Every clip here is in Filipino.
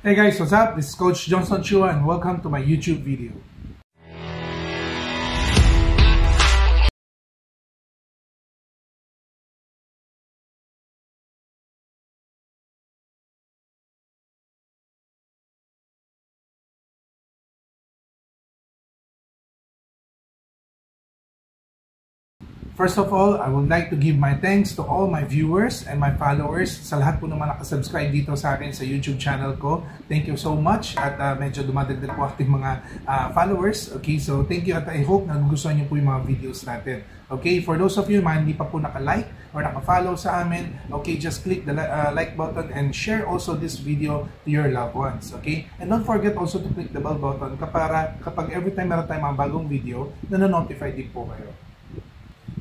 Hey guys, what's up? This is Coach Johnson Chua and welcome to my YouTube video. First of all, I would like to give my thanks to all my viewers and my followers. Sa lahat po naman nakasubscribe dito sa akin sa YouTube channel ko. Thank you so much. At medyo dumadagdag po ating mga followers. Okay, so thank you at I hope na nagustuhan niyo po yung mga videos natin. Okay, for those of you na hindi pa po naka-like or naka-follow sa amin, okay, just click the like button and share also this video to your loved ones. Okay, and don't forget also to click the bell button para kapag every time meron tayong mga bagong video, na-notify din po kayo.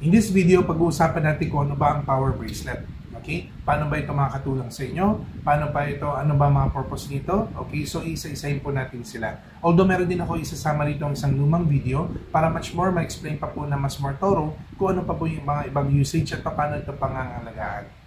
In this video, pag-uusapan natin kung ano ba ang power bracelet. Okay? Paano ba ito makakatulong sa inyo? Paano ba ito? Ano ba mga purpose nito? Okay? So, isa-isahin po natin sila. Although, meron din ako isasama rito ang isang lumang video para much more ma-explain pa po na mas more thorough kung ano pa po yung mga ibang usage at paano ito pangangalagaan.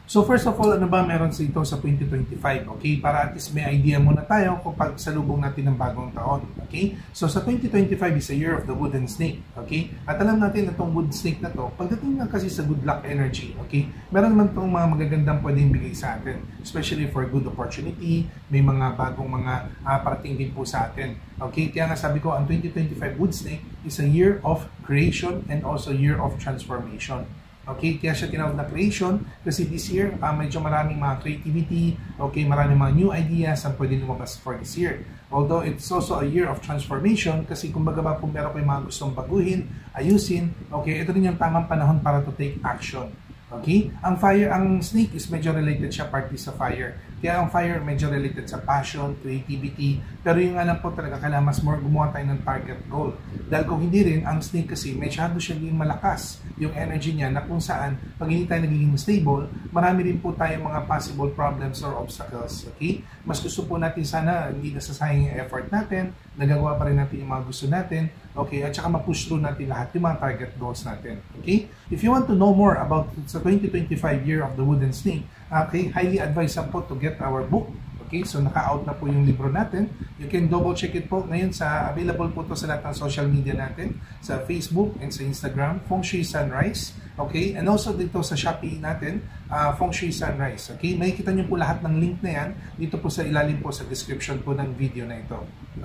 So first of all, ano ba meron sa ito sa 2025? Okay, para at least may idea muna tayo kung pagsalubong natin ng bagong taon. Okay, so sa 2025 is a year of the wooden snake. Okay, at alam natin na itong wood snake na to, pagdating na kasi sa good luck energy, okay, meron naman itong mga magagandang pwedeng bigay sa atin, especially for good opportunity, may mga bagong mga parating din po sa atin. Okay, kaya nga sabi ko, ang 2025 wood snake is a year of creation and also year of transformation. Okay, kaya siya tinawag na creation kasi this year medyo maraming mga creativity, okay, maraming mga new ideas ang pwede lumabas for this year. Although it's also a year of transformation kasi kumbaga ba kung meron kayong mga gustong baguhin, ayusin, okay, ito rin yung tamang panahon para to take action. Okay? Ang snake is medyo related siya partly sa fire. Kaya ang fire medyo related sa passion, creativity. Pero yung alam po talaga kailangan mas more gumawa tayo ng target goal. Dahil kung hindi rin, ang snake kasi masyado siya naging malakas yung energy niya na kung saan pag hindi tayo nagiging stable, marami rin po tayong mga possible problems or obstacles. Okay? Mas gusto po natin sana hindi nasasayang yung effort natin, nagagawa pa rin natin yung mga gusto natin, okay? At saka ma-push through natin lahat yung mga target goals natin. Okay? If you want to know more about the 2025 year of the wooden snake, okay, highly advised po to get our book. Okay, so naka-out na po yung libro natin. You can double check it po ngayon sa available po to sa lahat ng social media natin, sa Facebook and sa Instagram, Feng Shui Sunrise. Okay, and also dito sa Shopee natin, Feng Shui Sunrise. Okay, makikita niyo po lahat ng link na yan dito po sa ilalim po sa description po ng video na ito.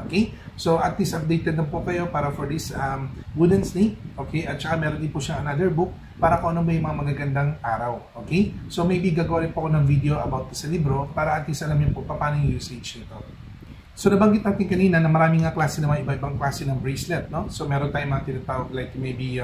Okay, so at least updated na po kayo para for this wooden snake. Okay, at saka meron din po siya another book para kung ano ba yung mga magagandang araw. Okay? So maybe gagawin po ako ng video about sa libro para at least alam niyo po paano yung usage nito. So nabanggit natin kanina na maraming nga klase ng mga iba-ibang klase ng bracelet, no? So meron tayong mga tinatawag like maybe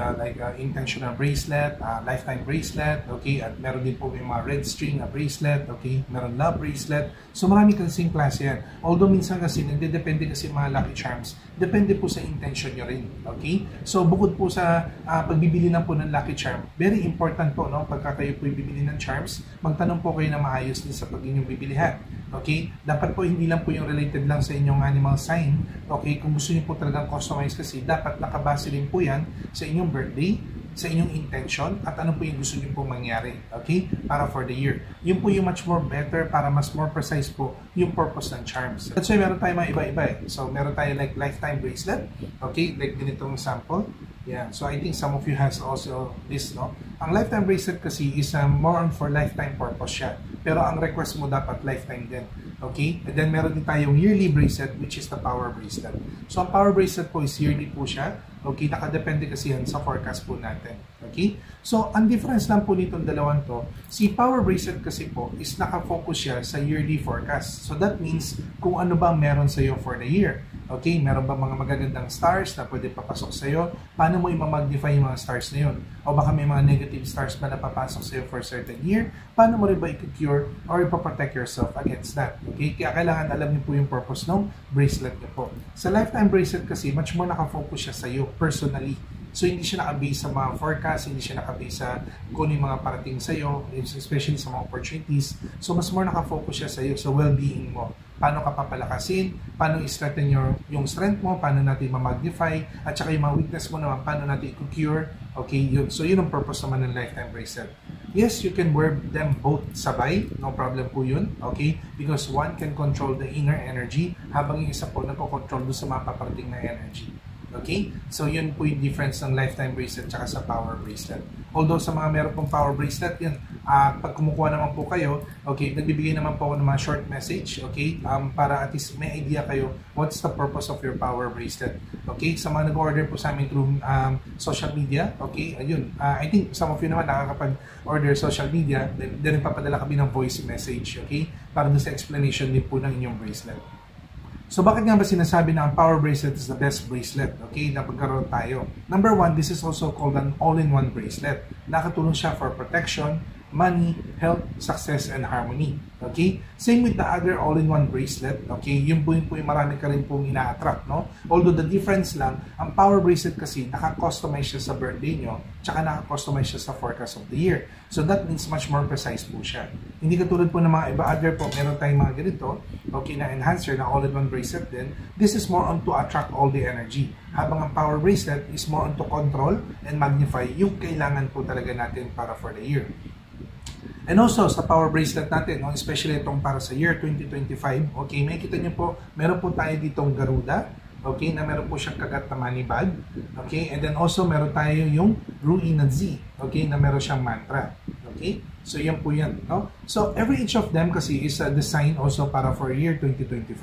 intentional bracelet, lifetime bracelet, okay? At meron din po yung mga red string bracelet, okay? Meron love bracelet. So marami kasing klase yan. Although minsan kasi nagdedepende kasi mga lucky charms, depende po sa intention nyo rin, okay? So bukod po sa pagbibili na po ng lucky charm, very important po, no? Pagka kayo po bibili ng charms, magtanong po kayo na maayos din sa pag-inyong bibilihan. Okay? Dapat po hindi lang po yung related lang sa inyong animal sign. Okay? Kung gusto niyo po talagang customize kasi, dapat nakabase din po yan sa inyong birthday, sa inyong intention, at ano po yung gusto niyo po mangyari. Okay? Para for the year. Yun po yung much more better para mas more precise po yung purpose ng charms. That's why meron tayo mga iba-iba eh. So, meron tayo like lifetime bracelet. Okay? Like ganitong sample. Yeah. So, I think some of you has also this, no? Ang lifetime bracelet kasi is more on for lifetime purpose siya. Pero ang request mo dapat lifetime din. Okay? And then meron din tayong yearly bracelet which is the power bracelet. So ang power bracelet po is yearly po siya. Okay? Nakadepende kasi yan sa forecast po natin. Okay? So ang difference lang po nitong dalawang to, si power bracelet kasi po is nakafocus siya sa yearly forecast. So that means kung ano ba meron sa iyo for the year. Okay? Meron ba mga magagandang stars na pwede papasok sa iyo? Paano mo i-magnify yung mga stars na yun? O baka may mga negative stars ba na papasok sa iyo for a certain year? Paano mo rin ba i-cure or i-protect yourself against that? Okay? Kaya kailangan alam niyo po yung purpose ng bracelet niyo po. Sa lifetime bracelet kasi, much more nakafocus siya sa iyo personally. So, hindi siya nakabase sa mga forecast, hindi siya nakabase sa kung yung mga parating sa iyo, especially sa mga opportunities. So, mas more nakafocus siya sa iyo, sa well-being mo. paano ka papalakasin, paano i-strengthen yung strength mo, paano natin ma-magnify, at saka yung mga weakness mo naman, paano natin i-cure. Okay, yun. So yun ang purpose naman ng lifetime bracelet. Yes, you can wear them both sabay, no problem po yun, okay? Because one can control the inner energy, habang yung isa po nagko-control doon sa mga paparating na energy. Okay? So, yun po yung difference ng lifetime bracelet tsaka sa power bracelet. Although, sa mga meron pong power bracelet, yun, pag kumukuha naman po kayo, okay, nagbibigay naman po ako ng mga short message, okay, para at least may idea kayo what's the purpose of your power bracelet. Okay? Sa mga nag-order po sa amin through social media, okay, ayun, I think some of you naman nakakapag-order social media, then papadala kami ng voice message, okay, para doon sa explanation din po ng inyong bracelet. So, bakit nga ba sinasabi na ang power bracelet is the best bracelet? Okay, na pagkaroon tayo. Number one, this is also called an all-in-one bracelet. Nakatulong siya for protection, money, health, success, and harmony. Okay? Same with the other all-in-one bracelet. Okay? Yun po yung marami ka rin pong ina-attract, no? Although the difference lang, ang power bracelet kasi naka-customize siya sa birthday nyo, tsaka naka-customize siya sa forecast of the year. So that means much more precise po siya. Hindi katulad po ng mga iba other po, meron tayong mga ganito, okay, na enhancer, na all-in-one bracelet din. This is more on to attract all the energy. Habang ang power bracelet is more on to control and magnify yung kailangan po talaga natin para for the year. And also, sa power bracelet natin, no, especially itong para sa year 2025, okay, may kita nyo po, meron po tayo ditong Garuda, okay, na meron po siyang kagat na money bag, okay, and then also meron tayo yung Ruina Z, okay, na meron siyang mantra, okay, so yan po yan, no? So, every each of them kasi is a design also para for year 2025,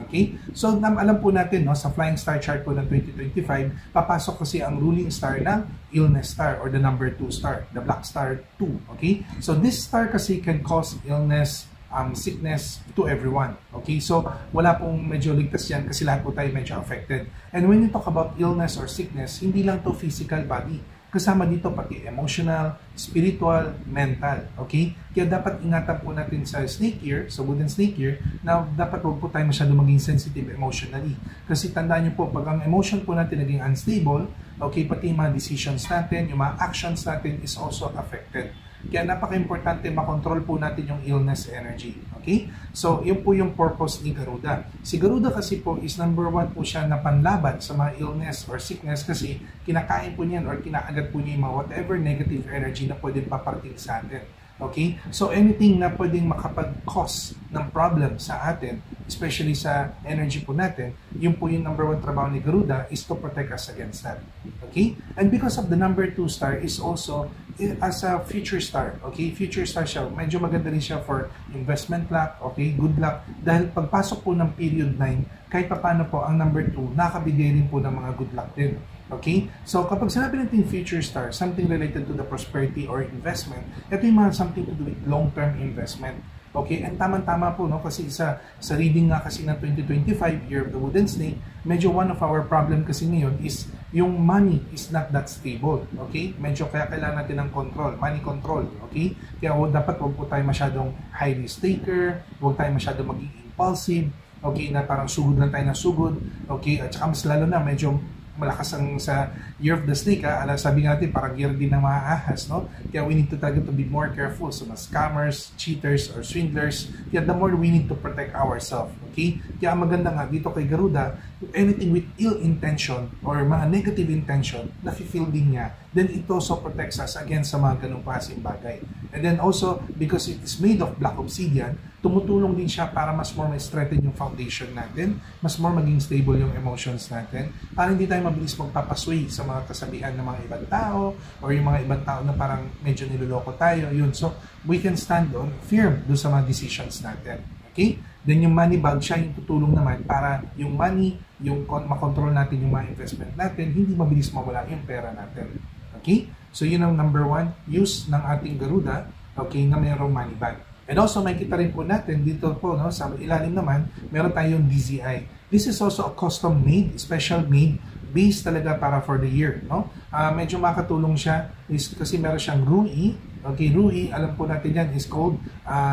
okay? So, alam po natin, no, sa flying star chart po ng 2025, papasok kasi ang ruling star ng illness star or the number 2 star, the black star 2, okay? So, this star kasi can cause illness, sickness to everyone, okay? So, wala pong medyo ligtas yan kasi lahat po tayo medyo affected. And when you talk about illness or sickness, hindi lang to physical body. Kasama dito pati emotional, spiritual, mental, okay? Kaya dapat ingatan po natin sa snake ear, sa wooden snake ear, na dapat huwag po tayo masyado maging sensitive emotionally. Kasi tandaan nyo po, pag ang emotion po natin naging unstable, okay, pati yung mga decisions natin, yung mga actions natin is also affected. Kaya napaka-importante makontrol po natin yung illness energy. Okay? So, yun po yung purpose ni Garuda. Si Garuda kasi po is number 1 po siya na panlaban sa mga illness or sickness kasi kinakain po niyan or kinaagat po niya yung mga whatever negative energy na pwedeng paparating sa atin. Okay? So, anything na pwedeng makapag-cause ng problem sa atin, especially sa energy po natin, yun po yung number 1 trabaho ni Garuda is to protect us against that. Okay? And because of the number 2 star is also as a future star. Okay? Future star siya. Medyo maganda rin siya for investment luck, okay? Good luck. Dahil pagpasok po ng period 9, kahit paano po ang number 2, nakabigay rin po ng mga good luck din. Okay? So, kapag sinabi natin future star, something related to the prosperity or investment, ito yung mga something to do with long-term investment. Okay? And tama-tama po, no? Kasi sa reading nga kasi ng 2025, Year of the Wooden Snake, medyo one of our problem kasi ngayon is yung money is not that stable. Okay? Medyo kaya kailangan natin ng control, money control. Okay? Kaya dapat huwag po tayo masyadong high risk taker, huwag tayo masyadong maging impulsive, okay, na parang sugod lang tayo na sugod, okay, at saka mas lalo na medyo malakas ang sa Year of the Snake, sabi nga natin parang year din ng mga ahas, no? Kaya we need to talaga to be more careful sa mga scammers, cheaters, or swindlers. Kaya the more we need to protect ourselves, okay? Kaya maganda nga dito kay Garuda, anything with ill intention or mga negative intention na feel din niya, then it also protects us against sa mga ganung klaseng bagay. And then also, because it is made of black obsidian, tumutulong din siya para mas more ma-strengthen yung foundation natin, mas more maging stable yung emotions natin, para hindi tayo mabilis magpapasway sa mga kasabihan ng mga ibang tao or yung mga ibang tao na parang medyo niloloko tayo. Yun. So, we can stand on firm doon sa mga decisions natin. Okay? Then yung money bag, siya yung tutulong naman para yung money, yung makontrol natin yung mga investment natin, hindi mabilis mawala yung pera natin. Okay? So, yun ang number 1 use ng ating Garuda, okay, na mayroong money bag. And also, makikita rin po natin dito po, no, sa ilalim naman, meron tayong DZI. This is also a custom-made, special-made, based talaga para for the year. No? Medyo makatulong siya is kasi meron siyang Rui, Okay, Ruyi, alam po natin yan, is called,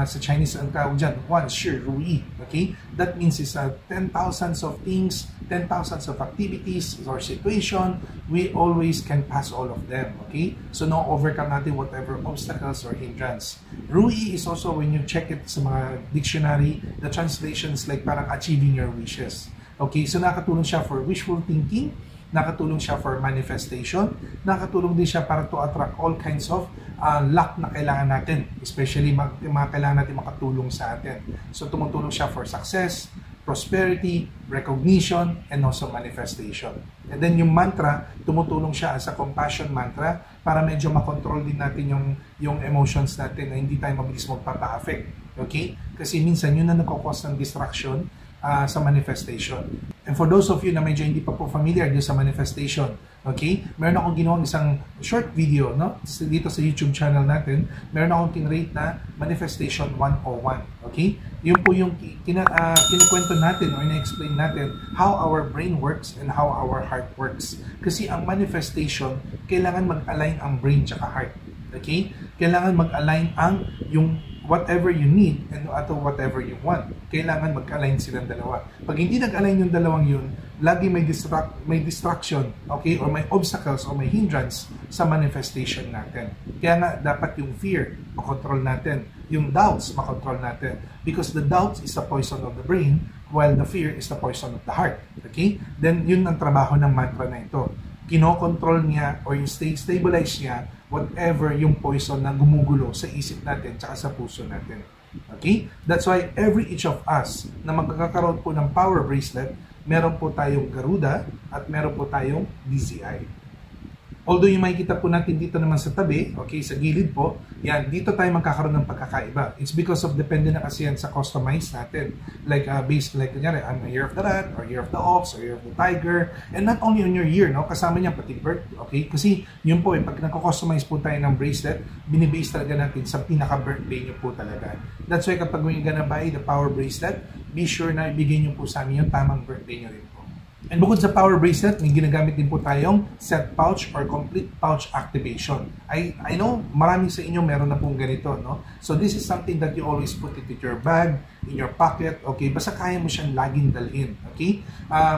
sa Chinese ang tawag dyan, 1 Ruyi. Okay, that means is 10,000s of things, 10,000s of activities or situation, we always can pass all of them. Okay, so no overcome natin whatever obstacles or hindrance. Ruyi is also, when you check it sa mga dictionary, the translations like parang achieving your wishes. Okay, so nakatulong siya for wishful thinking, nakatulong siya for manifestation, nakatulong din siya para to attract all kinds of luck na kailangan natin, especially mga kailangan natin makatulong sa atin. So tumutulong siya for success, prosperity, recognition, and also manifestation. And then yung mantra, tumutulong siya as a compassion mantra para medyo makontrol din natin yung emotions natin na hindi tayo mabilis magpapa-affect. Okay? Kasi minsan yun na nagkakos ng distraction sa manifestation. And for those of you na medyo hindi pa po familiar dito sa manifestation, okay, meron akong ginawang isang short video, no? Dito sa YouTube channel natin, meron akong tinrate na Manifestation 101, okay? Yun po yung kinukwento natin o ina-explain natin how our brain works and how our heart works. Kasi ang manifestation, kailangan mag-align ang brain tsaka heart, okay? Kailangan mag-align ang yung whatever you need and whatever you want. Kailangan mag-align silang dalawa. Pag hindi nag-align yung dalawang yun, lagi may distraction, okay, or may obstacles or may hindrance sa manifestation natin. Kaya nga, dapat yung fear, makontrol natin. Yung doubts, makontrol natin. Because the doubts is the poison of the brain, while the fear is the poison of the heart. Okay? Then, yun ang trabaho ng mantra na ito. Kinokontrol niya or yung stabilize niya whatever yung poison na gumugulo sa isip natin tsaka sa puso natin. Okay? That's why each of us na magkakaroon po ng power bracelet, meron po tayong Garuda at meron po tayong DZI. Although yung makikita po natin dito naman sa tabi, okay, sa gilid po, yan, dito tayo magkakaroon ng pagkakaiba. It's because of depende na kasi yan sa customize natin. Like, based, like, kunyari, I'm a year of the rat, or year of the ox, or year of the tiger, and not only on your year, no, kasama niya pati birth, okay? Kasi, yun po, pag nagko-customize po tayo ng bracelet, binibase talaga natin sa pinaka-birthday niyo po talaga. That's why kapag you're gonna buy the power bracelet, be sure na ibigay niyo po sa amin yung tamang birthday niyo rin po. And bukod sa power bracelet, may ginagamit din po tayong set pouch or complete pouch activation. I know marami sa inyo meron na pong ganito, no? So this is something that you always put it in your bag, in your pocket, okay? Basta kaya mo siyang laging dalhin, okay?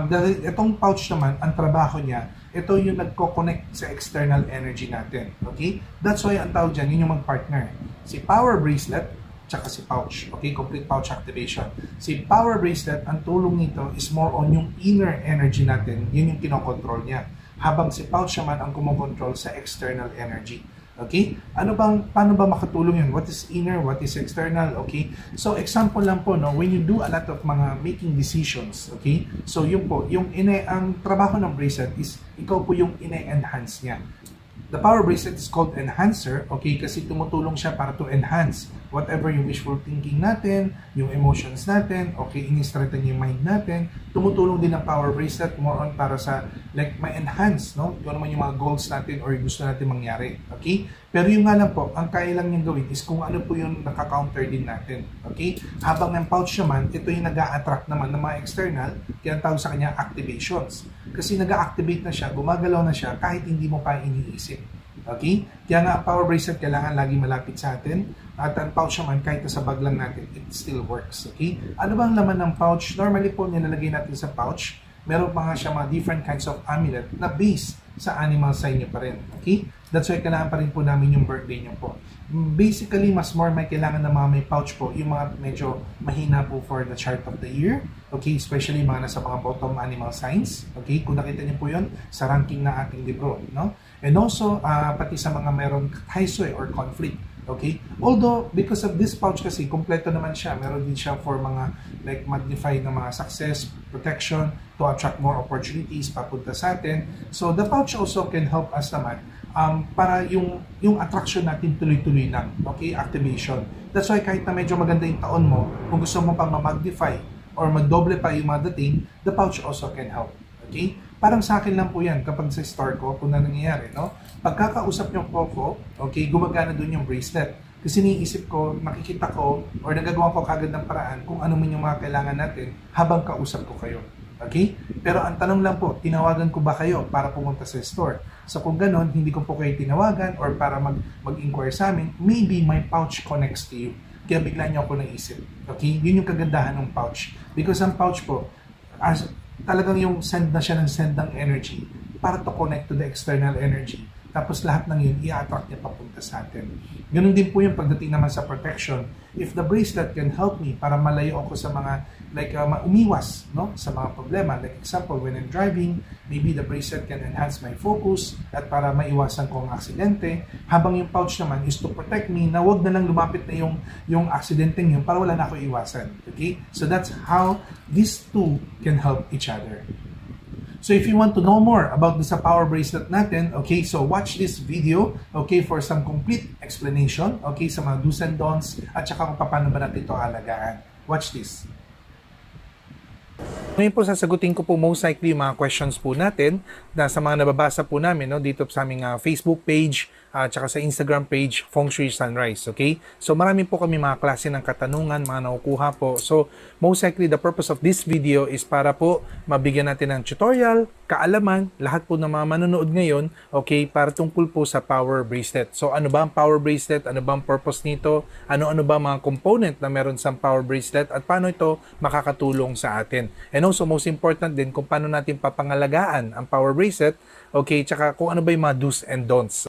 Dahil itong pouch naman, ang trabaho niya, ito yung nagko-connect sa external energy natin, okay? That's why ang tawag dyan, yun yung mag-partner. Si power bracelet, tsaka si pouch, okay? Complete pouch activation. Si power bracelet, ang tulong nito is more on yung inner energy natin, yun yung kinokontrol niya. Habang si pouch naman ang kumokontrol sa external energy. Okay? Paano ba makatulong yun? What is inner? What is external? Okay? So, example lang po, no? When you do a lot of mga making decisions, okay? So, yun po, ang trabaho ng bracelet is, ikaw po yung ine-enhance niya. The power bracelet is called enhancer, okay, kasi tumutulong siya para to enhance whatever yung wishful thinking natin, yung emotions natin, okay, ini-strengthen yung mind natin. Tumutulong din ang power bracelet more on para sa, like, ma-enhance, no? Kung naman yung mga goals natin or gusto natin mangyari, okay? Pero yung nga lang po, ang kaya lang niyang gawin is kung ano po yung nakaka-counter din natin, okay? Habang ng pouch naman, ito yung nag-a-attract naman ng mga external, kaya ang tawag sa kanya activations. Kasi nag-a-activate na siya, gumagalaw na siya kahit hindi mo pa iniisip. Okay? Kaya nga ang power bracelet kailangan lagi malapit sa atin. At ang pouch naman, kahit sa bag lang natin, it still works. Okay? Ano bang laman ng pouch? Normally po, nilalagay natin sa pouch, meron pa nga siya mga different kinds of amulet na based sa animal sign niyo pa rin. Okay? That's why kailangan pa rin po namin yung birthday niyo po. Basically, mas more may kailangan ng mga may pouch po, yung mga medyo mahina po for the chart of the year. Okay? Especially mga nasa mga bottom animal signs. Okay? Kung nakita niyo po yun sa ranking ng ating libro. No? And also, pati sa mga meron kaisoi or conflict. Okay? Although, because of this pouch kasi, kompleto naman siya. Meron din siya for mga like magnify ng mga success, protection, to attract more opportunities papunta sa atin. So, the pouch also can help us naman para yung attraction natin tuloy-tuloy lang. Okay? Activation. That's why kahit na medyo maganda yung taon mo, kung gusto mo pang ma-magnify or magdoble pa yung mga dating, the pouch also can help. Okay? Parang sa akin lang po yan kapag sa store ko, kung na nangyayari, no? Pagkakausap nyo po ko, okay, gumagana dun yung bracelet. Kasi niisip ko, makikita ko, or nagagawa ko kagad ng paraan kung ano man yung mga kailangan natin habang kausap ko kayo. Okay? Pero ang tanong lang po, tinawagan ko ba kayo para pumunta sa store? So kung ganun, hindi ko po kayo tinawagan or para mag-inquire sa amin, maybe my pouch connects to you. Kaya bigla niyo ako naisip. Okay? Yun yung kagandahan ng pouch. Because ang pouch po, as talagang yung send na siya ng send ng energy para to connect to the external energy. Tapos lahat ng yun, i-attract niya papunta sa atin. Ganun din po yung pagdating naman sa protection. If the bracelet can help me para malayo ako sa mga, like, umiwas, no? Sa mga problema. Like example, when I'm driving, maybe the bracelet can enhance my focus at para maiwasan ko ang aksidente. Habang yung pouch naman is to protect me na wag na lang lumapit na yung aksidenteng yun para wala na ako iwasan. Okay? So that's how these two can help each other. So if you want to know more about the power bracelet natin, okay, so watch this video, okay, for some complete explanation, okay, sa mga do's and don'ts, at saka kung paano ba natin ito alagaan. Watch this. Ngayon po sasagutin ko po most likely yung mga questions po natin na sa mga nababasa po namin, no, dito sa aming Facebook page at saka sa Instagram page, Feng Shui Sunrise, okay? So marami po kami mga klase ng katanungan, mga nakukuha po. So most likely the purpose of this video is para po mabigyan natin ng tutorial, kaalaman, lahat po ng mga manonood ngayon, okay, para tungkol po sa power bracelet. So ano ba ang power bracelet? Ano ba ang purpose nito? Ano-ano ba mga component na meron sa power bracelet at paano ito makakatulong sa atin? And also most important din kung paano natin papangalagaan ang power bracelet, okay, tsaka kung ano ba yung mga do's and don'ts.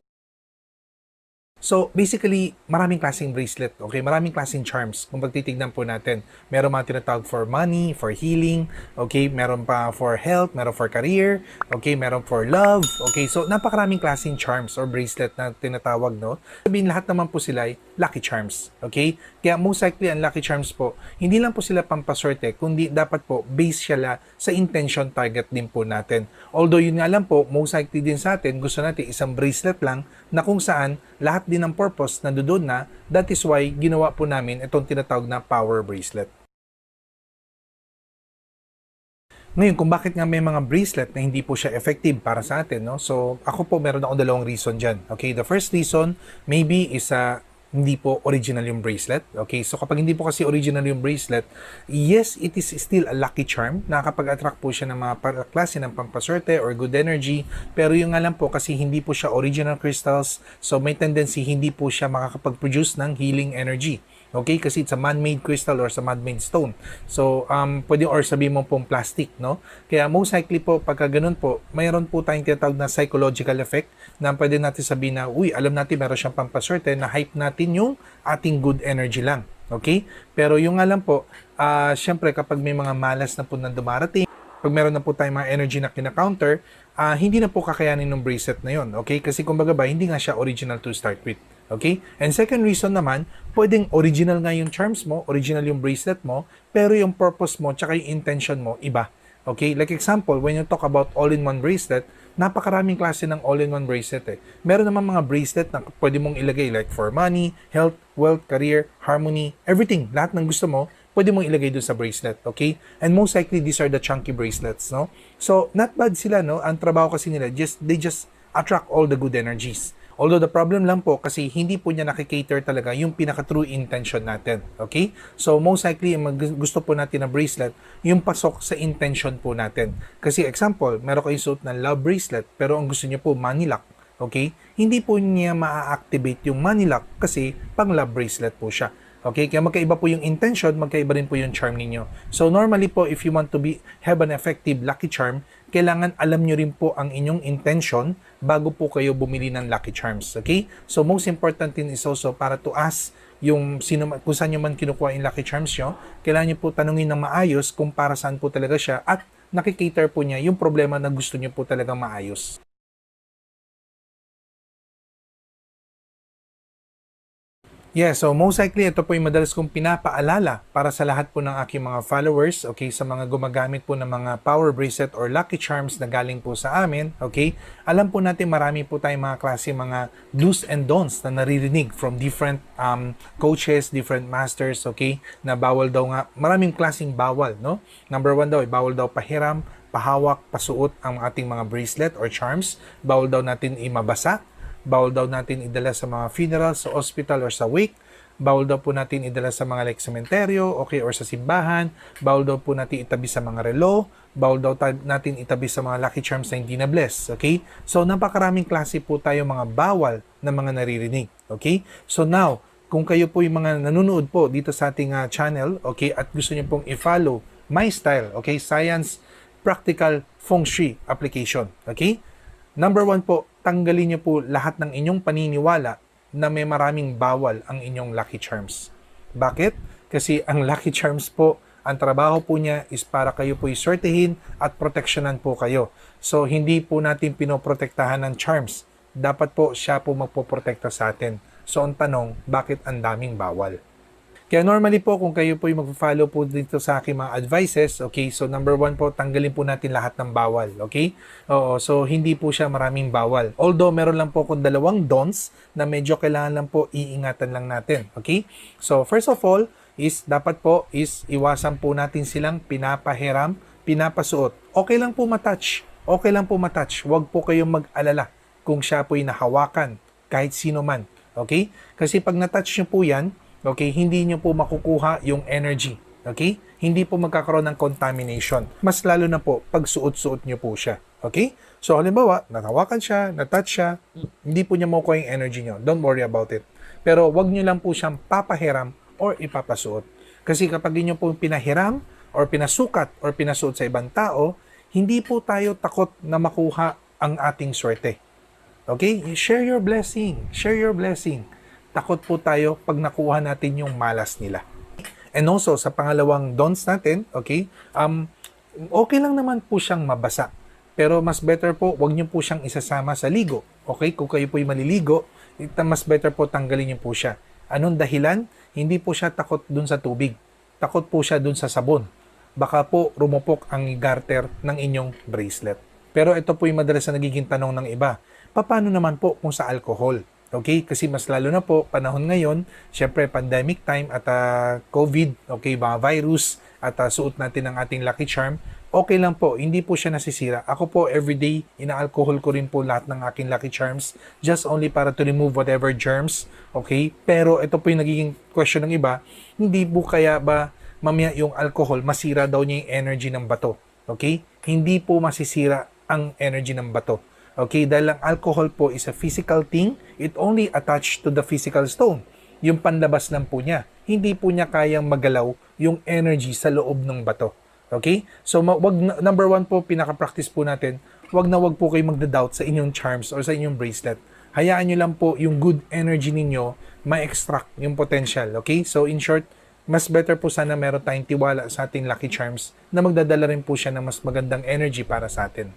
So, basically, maraming klaseng bracelet, okay? Maraming klaseng charms kung pagtitignan po natin. Meron mga tinatawag for money, for healing, okay? Meron pa for health, meron for career, okay? Meron for love, okay? So, napakaraming klaseng charms or bracelet na tinatawag, no? Sabihin, lahat naman po sila ay lucky charms, okay? Kaya most likely, ang lucky charms po, hindi lang po sila pampaswerte, kundi dapat po base sila sa intention target din po natin. Although, yun nga lang po, most likely din sa atin, gusto natin isang bracelet lang na kung saan lahat din ng purpose na doon na, that is why ginawa po namin itong tinatawag na power bracelet. Ngayon, kung bakit nga may mga bracelet na hindi po siya effective para sa atin, no? So, ako po meron ako dalawang reason dyan. Okay, the first reason, maybe is hindi po original yung bracelet. Okay, so kapag hindi po kasi original yung bracelet, yes, it is still a lucky charm. Nakakapag-attract po siya ng mga klase ng pampaswerte or good energy. Pero yung nga lang po kasi hindi po siya original crystals, so may tendency hindi po siya makakapag-produce ng healing energy. Okay, kasi it's a man-made crystal or sa man-made stone. So, pwede or sabihin mo pong plastic, no? Kaya most likely po, pagka ganun po, mayroon po tayong tinatawag na psychological effect na pwede natin sabihin na, uy, alam natin meron siyang pampaswerte, na hype natin yung ating good energy lang. Okay? Pero yung nga lang po, syempre kapag may mga malas na po na dumarating, pag meron na po tayong mga energy na kina-counter, hindi na po kakayanin ng bracelet na yon. Okay? Kasi kumbaga ba, hindi nga siya original to start with. Okay? And second reason naman, pwedeng original nga yung charms mo, original yung bracelet mo, pero yung purpose mo, tsaka yung intention mo, iba. Okay? Like example, when you talk about all-in-one bracelet, napakaraming klase ng all-in-one bracelet eh. Meron naman mga bracelet na pwede mong ilagay like for money, health, wealth, career, harmony, everything. Lahat ng gusto mo, pwede mong ilagay dun sa bracelet, okay? And most likely, these are the chunky bracelets, no? So, not bad sila, no? Ang trabaho kasi nila, they just attract all the good energies. Although the problem lang po kasi hindi po niya nakikater talaga yung pinaka-true intention natin. Okay? So most likely, gusto po natin na bracelet, yung pasok sa intention po natin. Kasi example, meron kayong suot na love bracelet pero ang gusto niyo po money lock. Okay? Hindi po niya ma-activate yung money lock kasi pang love bracelet po siya. Okay? Kaya magkaiba po yung intention, magkaiba rin po yung charm ninyo. So normally po, if you want to have an effective lucky charm, kailangan alam nyo rin po ang inyong intention bago po kayo bumili ng lucky charms. Okay? So most important thing is also para to ask yung kung saan nyo man kinukuha yung lucky charms nyo, kailangan nyo po tanungin ng maayos kung para saan po talaga siya at nakikater po niya yung problema na gusto nyo po talaga maayos. Yeah, so most likely ito po yung madalas kong pinapaalala para sa lahat po ng aking mga followers, okay, sa mga gumagamit po ng mga power bracelet or lucky charms na galing po sa amin, okay. Alam po natin marami po tayong mga klase mga do's and don'ts na naririnig from different coaches, different masters, okay, na bawal daw nga, maraming klaseng bawal, no? Number 1 daw, bawal daw pahiram, pahawak, pasuot ang ating mga bracelet or charms, bawal daw natin imabasa, bawal daw natin idala sa mga funeral, sa hospital, or sa wake. bawal daw po natin idala sa mga like sementeryo, okay, or sa simbahan, bawal daw po natin itabi sa mga relo, bawal daw natin itabi sa mga lucky charms na hindi na bless, okay? So, napakaraming klase po tayo mga bawal na mga naririnig, okay? So, now, kung kayo po yung mga nanonood po dito sa ating channel, okay, at gusto niyo pong i-follow my style, okay, Science Practical Feng Shui application, okay? Number 1 po, tanggalin niyo po lahat ng inyong paniniwala na may maraming bawal ang inyong lucky charms. Bakit? Kasi ang lucky charms po, ang trabaho po niya is para kayo po iswertehin at proteksyonan po kayo. So, hindi po natin pinoprotektahan ng charms. Dapat po siya po magpoprotekta sa atin. So, ang tanong, bakit ang daming bawal? Kaya normally po, kung kayo po yung mag-follow po dito sa aking mga advices, okay, so number 1 po, tanggalin po natin lahat ng bawal, okay? Oo, so hindi po siya maraming bawal. Although, meron lang po kung 2 don'ts na medyo kailangan lang po iingatan lang natin, okay? So, first of all, is dapat po is iwasan po natin silang pinapahiram, pinapasuot. Okay lang po matouch, okay lang po matouch. Huwag po kayong mag-alala kung siya po'y nahawakan, kahit sino man, okay? Kasi pag natouch nyo po yan, okay, hindi nyo po makukuha yung energy. Okay? Hindi po magkakaroon ng contamination. Mas lalo na po pag suot-suot nyo po siya. Okay? So, halimbawa, natawakan siya, natouch siya, hindi po niya makukuha yung energy nyo. Don't worry about it. Pero wag nyo lang po siyang papahiram or ipapasuot. Kasi kapag inyo po pinahiram or pinasukat or pinasuot sa ibang tao, hindi po tayo takot na makuha ang ating swerte. Okay? Share your blessing. Share your blessing. Takot po tayo pag nakuha natin yung malas nila. And also, sa pangalawang don'ts natin, okay, okay lang naman po siyang mabasa. Pero mas better po, wag niyo po siyang isasama sa ligo. Okay, kung kayo po yung maliligo, mas better po tanggalin niyo po siya. Anong dahilan? Hindi po siya takot dun sa tubig. Takot po siya dun sa sabon. Baka po rumupok ang garter ng inyong bracelet. Pero ito po yung madalas na nagiging tanong ng iba. Paano naman po kung sa alcohol? Okay, kasi mas lalo na po, panahon ngayon, syempre pandemic time at COVID, okay, mga virus, at suot natin ang ating lucky charm, okay lang po, hindi po siya nasisira. Ako po, everyday, ina-alcohol ko rin po lahat ng aking lucky charms, just only para to remove whatever germs, okay? Pero ito po yung nagiging question ng iba, hindi po kaya ba mamaya yung alcohol, masira daw niya yung energy ng bato, okay? Hindi po masisira ang energy ng bato. Okay, dahil ang alcohol po is a physical thing, it only attached to the physical stone. Yung panlabas lang po niya. Hindi po niya kayang magalaw yung energy sa loob ng bato. Okay? So, number 1 po, pinaka-practice po natin, wag po kayo magda-doubt sa inyong charms or sa inyong bracelet. Hayaan nyo lang po yung good energy ninyo ma-extract yung potential. Okay? So, in short, mas better po sana meron tayong tiwala sa ating lucky charms na magdadala rin po siya ng mas magandang energy para sa atin.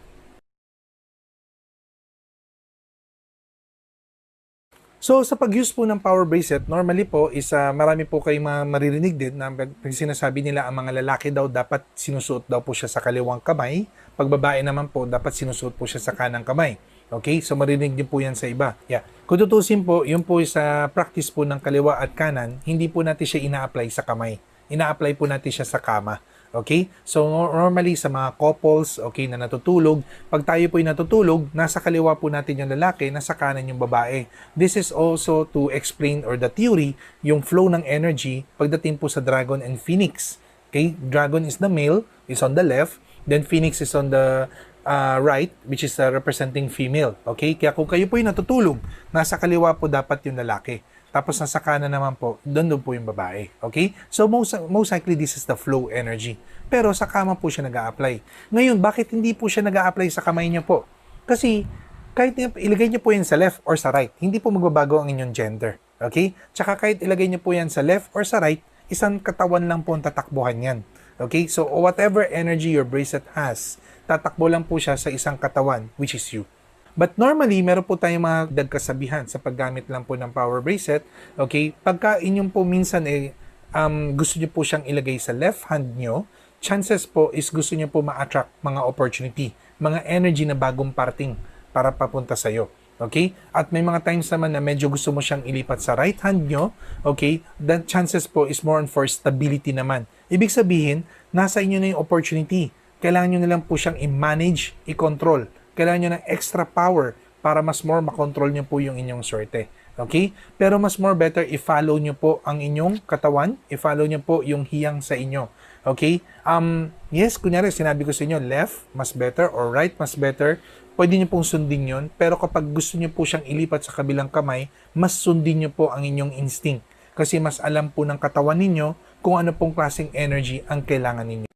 So, sa pag-use po ng power bracelet, normally po is marami po kayong maririnig din na sinasabi nila ang mga lalaki daw dapat sinusuot daw po siya sa kaliwang kamay. Pag babae naman po, dapat sinusuot po siya sa kanang kamay. Okay? So, maririnig din po yan sa iba. Yeah. Kung tutusin po, yun po sa practice po ng kaliwa at kanan, hindi po natin siya ina-apply sa kamay. Ina-apply po natin siya sa kama. Okay? So, normally sa mga couples, okay, na natutulog, pag tayo po'y natutulog, nasa kaliwa po natin yung lalaki, nasa kanan yung babae. This is also to explain or the theory, yung flow ng energy pagdating po sa dragon and phoenix. Okay? Dragon is the male, is on the left, then phoenix is on the right, which is representing female. Okay? Kaya kung kayo po'y natutulog, nasa kaliwa po dapat yung lalaki. Tapos nasa kanan naman po, doon po yung babae. Okay? So most likely this is the flow energy. Pero sa kama po siya nag-a-apply. Ngayon, bakit hindi po siya nag-a-apply sa kamay niya po? Kasi kahit ilagay niyo po yan sa left or sa right, hindi po magbabago ang inyong gender. Okay? Tsaka kahit ilagay niyo po yan sa left or sa right, isang katawan lang po ang tatakbuhan yan. Okay? So whatever energy your bracelet has, tatakbo lang po siya sa isang katawan, which is you. But normally, meron po tayong mga dagkasabihan sa paggamit lang po ng power bracelet. Okay? Pagka inyong po minsan gusto nyo po siyang ilagay sa left hand nyo, chances po is gusto nyo po ma-attract mga opportunity, mga energy na bagong parting para papunta sa'yo. Okay? At may mga times naman na medyo gusto mo siyang ilipat sa right hand nyo, okay? Then chances po is more on for stability naman. Ibig sabihin, nasa inyo na yung opportunity. Kailangan nyo na lang po siyang i-manage, i-control. Kailangan nyo ng extra power para mas more makontrol nyo po yung inyong swerte. Okay? Pero mas more better, i-follow nyo po ang inyong katawan, i-follow nyo po yung hiyang sa inyo. Okay? Yes, kunyari, sinabi ko sa inyo, left, mas better, or right, mas better, pwede nyo pong sundin yun. Pero kapag gusto nyo po siyang ilipat sa kabilang kamay, mas sundin nyo po ang inyong instinct. Kasi mas alam po ng katawan ninyo kung ano pong klaseng energy ang kailangan ninyo.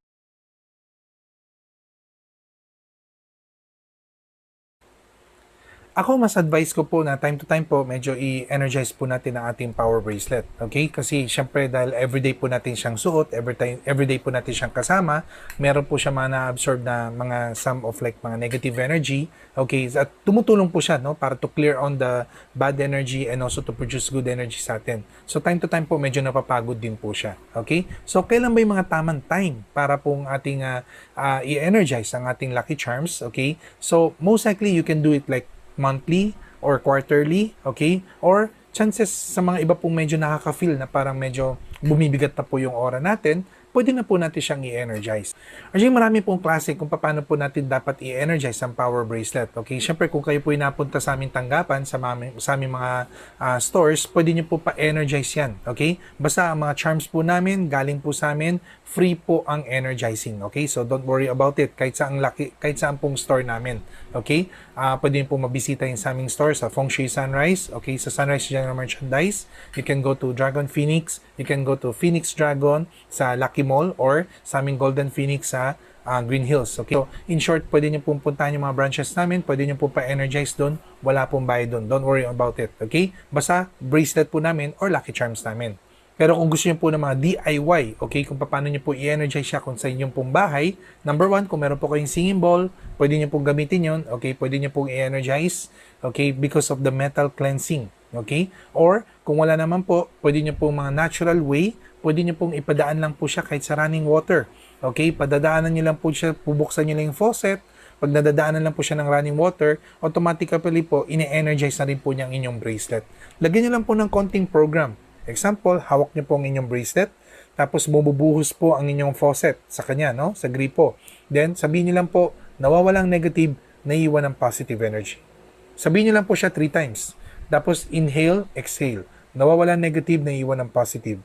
Ako, mas advice ko po na time to time po, medyo i-energize po natin ang ating power bracelet. Okay? Kasi syempre dahil everyday po natin siyang suot, everyday po natin siyang kasama, meron po siya mga na-absorb na mga some of like mga negative energy. Okay? At tumutulong po siya, no? Para to clear on the bad energy and also to produce good energy sa atin. So time to time po, medyo napapagod din po siya. Okay? So kailan ba yung mga tamang time para pong ating i-energize ang ating Lucky Charms? Okay? So most likely, you can do it like monthly or quarterly, okay? Or chances sa mga iba pong medyo nakaka-feel na parang medyo bumibigat na po yung aura natin, pwede na po natin siyang i-energize. Actually, marami pong klase kung paano po natin dapat i-energize ang power bracelet. Okay? Siyempre, kung kayo po napunta sa aming tanggapan, sa aming mga stores, pwede nyo po pa-energize yan. Okay? Basta ang mga charms po namin, galing po sa amin, free po ang energizing. Okay? So, don't worry about it. Kahit saan pong store namin. Okay? Pwede nyo po mabisita yung sa aming store sa Feng Shui Sunrise. Okay? Sa Sunrise General Merchandise. You can go to Dragon Phoenix. You can go to Phoenix Dragon sa Lucky Mall or sa aming Golden Phoenix sa Green Hills. Okay? So, in short, pwede nyo pong puntahan yung mga branches namin. Pwede nyo po pa-energize doon. Wala pong bayad doon. Don't worry about it. Okay? Basta bracelet po namin or Lucky Charms namin. Pero kung gusto niyo po ng mga DIY, okay, kung paano niyo po i-energize siya kung sa inyong pong bahay, number one, kung meron po kayong singing bowl, pwede niyo pong gamitin yun, okay, pwede niyo pong i-energize, okay, because of the metal cleansing, okay? Or, kung wala naman po, pwede niyo pong mga natural way, pwede niyo pong ipadaan lang po siya kahit sa running water, okay? Padadaanan niyo lang po siya, bubuksan niyo lang yung faucet, pag nadadaanan lang po siya ng running water, automatically po, ine-energize na rin po niya ang inyong bracelet. Lagyan niyo lang po ng konting program. Example, hawak niyo po ang inyong bracelet, tapos bububuhos po ang inyong faucet sa kanya, no? Sa gripo. Then, sabihin niyo lang po, nawawalang negative, naiiwan ng positive energy. Sabihin niyo lang po siya 3 times. Tapos, inhale, exhale. Nawawalang negative, naiiwan ng positive.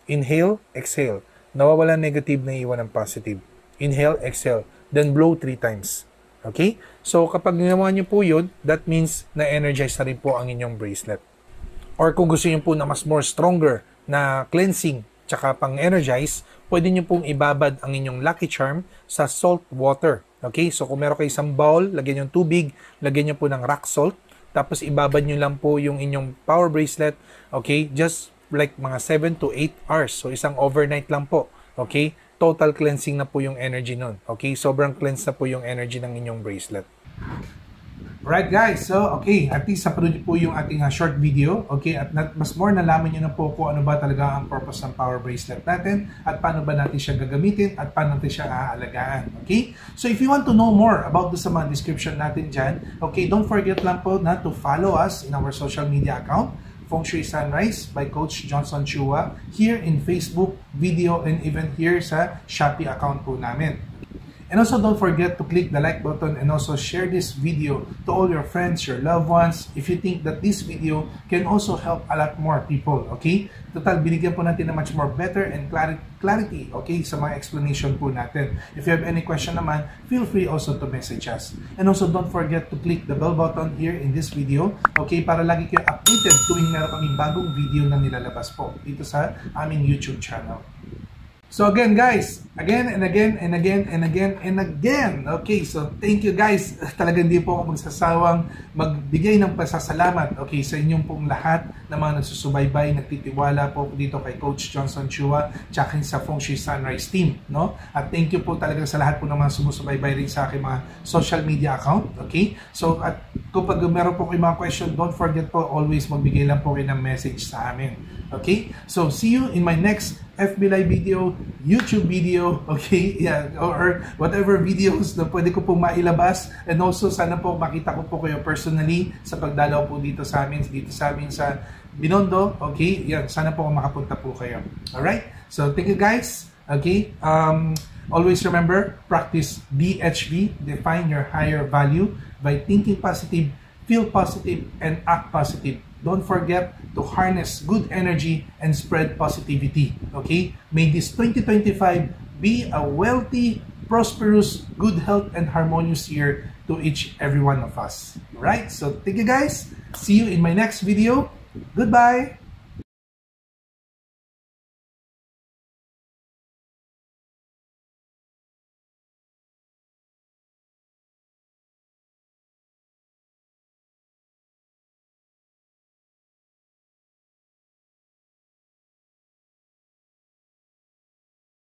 Inhale, exhale. Nawawalang negative, naiiwan ng positive. Inhale, exhale. Then, blow 3 times. Okay? So, kapag ginawa niyo po yun, that means na-energize na rin po ang inyong bracelet. Or kung gusto niyo po na mas more stronger na cleansing tsaka pang-energize, pwede niyo pong ibabad ang inyong Lucky Charm sa salt water. Okay? So kung meron kayo isang bowl, lagyan niyo ng tubig, lagyan niyo po ng rock salt, tapos ibabad niyo lang po yung inyong power bracelet, okay? Just like mga 7 to 8 hours. So isang overnight lang po. Okay? Total cleansing na po yung energy nun. Okay? Sobrang cleanse na po yung energy ng inyong bracelet. Alright guys, so okay, at least napanood niyo po yung ating short video, okay, at mas more nalaman niyo na po kung ano ba talaga ang purpose ng power bracelet natin at paano ba natin siya gagamitin at paano natin siya aalagaan, okay? So if you want to know more about sa mga description natin dyan, okay, don't forget lang po na to follow us in our social media account, Feng Shui Sunrise by Coach Johnson Chua, here in Facebook, video, and even here sa Shopee account po namin. And also don't forget to click the like button and also share this video to all your friends, your loved ones, if you think that this video can also help a lot more people, okay? Total, binigyan po natin na much more better and clarity, okay, sa mga explanation po natin. If you have any question naman, feel free also to message us. And also don't forget to click the bell button here in this video, okay, para lagi kayo updated tuwing meron kaming bagong video na nilalabas po dito sa aming YouTube channel. So again guys, again and again and again and again and again. Okay, so thank you guys. Talagang hindi po ako magsasawang magbigay ng pasasalamat, okay, sa inyong pong lahat na mga nagsusubaybay, nagtitiwala po dito kay Coach Johnson Chua tsaka sa Feng Shui Sunrise team, no? At thank you po talaga sa lahat po ng mga sumusubaybay rin sa aking mga social media account, okay? So at kapag meron po kayong mga question, don't forget po always magbigay lang po kayo ng message sa amin. Okay? So see you in my next FB Live video, YouTube video, okay? Yeah, or whatever videos na pwede ko pong mailabas. And also, sana po makita ko po kayo personally sa pagdalaw po dito sa amin sa Binondo, okay? Yan, sana po makapunta po kayo. Alright? So, thank you guys. Okay? Always remember, practice DHV, define your higher value by thinking positive, feel positive, and act positive. don't forget to harness good energy and spread positivity. Okay? May this 2025 be a wealthy, prosperous, good health, and harmonious year to each every one of us. Right? So thank you guys. See you in my next video. Goodbye.